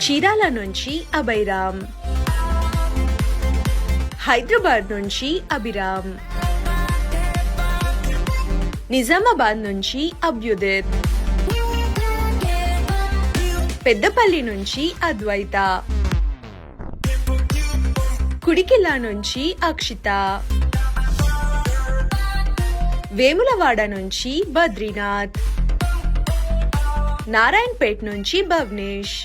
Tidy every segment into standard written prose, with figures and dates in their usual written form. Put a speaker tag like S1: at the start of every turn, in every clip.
S1: చీరాల నుంచి అభయరామ్, హైదరాబాద్ నుంచి అభిరామ్, నిజామాబాద్ నుంచి అభ్యుదిత్, పెద్దపల్లి నుంచి అద్వైత, కుడికిల్ల నుంచి అక్షిత, వేములవాడ నుంచి బద్రీనాథ్, నారాయణపేట్ నుంచి భవ్నేష్,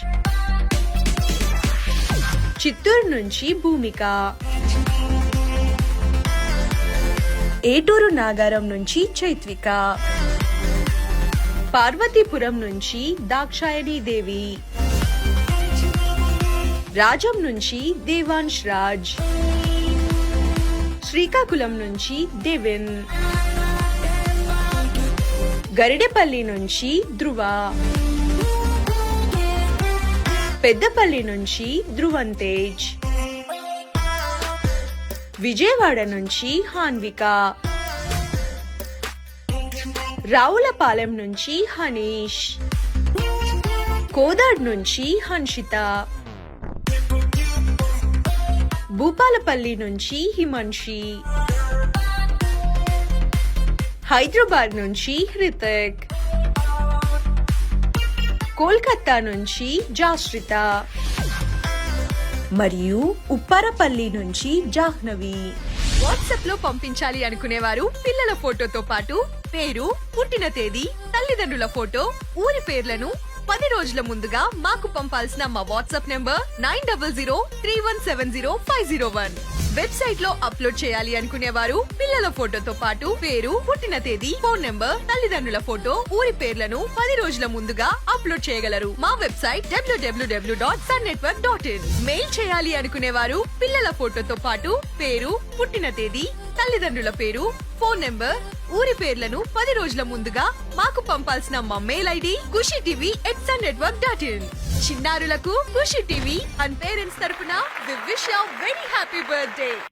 S1: చిత్తూరు నుంచి భూమిక, ఏటూరు నాగారం నుంచి చైత్విక, పార్వతీపురం నుంచి దాక్షాయణి దేవి, రాజం నుంచి దేవాంశ్ రాజ్, శ్రీకాకుళం నుంచి దేవిన్, గరిడెపల్లి నుంచి ధ్రువ, పెద్దపల్లి నుంచి ధ్రువన్ తేజ్, విజయవాడ నుంచి హాన్విక, రావులపాలెం నుంచి హనీష్, కోదాడ్ నుంచి హన్షిత, భూపాలపల్లి నుంచి హిమన్షి, హైదరాబాద్ నుంచి హృతిక్, కోల్కతా నుంచి జాశ్రిత మరియు ఉప్పరపల్లి నుంచి జాహ్నవి. వాట్సాప్ లో పంపించాలి అనుకునేవారు పిల్లల ఫోటోతో పాటు పేరు, పుట్టిన తేదీ, తల్లిదండ్రుల ఫోటో, ఊరి పేర్లను 10 రోజుల ముందుగా మాకు పంపాల్సిన మా వాట్సాప్ నెంబర్ 9003170501. వెబ్సైట్ లో అప్లోడ్ చేయాలి అనుకునేవారు పిల్లల ఫోటోతో పాటు పేరు, పుట్టిన తేదీ, ఫోన్ నెంబర్, తల్లిదండ్రుల ఫోటో, ఊరి పేర్లను 10 రోజుల ముందుగా అప్లోడ్ చేయగలరు. మా వెబ్సైట్ www.sunnetwork.in. మెయిల్ చేయాలి అనుకునేవారు పిల్లల ఫోటోతో పాటు పేరు, పుట్టిన తేదీ, తల్లిదండ్రుల పేరు, ఫోన్ నెంబర్, ఊరి పేర్లను 10 రోజుల ముందుగా మాకు పంపాల్సిన మా మెయిల్ ఐడి kushitv@sunnetwork.in. చిన్నారులకు ఖుషి టీవీ అండ్ పేరెంట్స్ తరపున we wish you very happy birthday.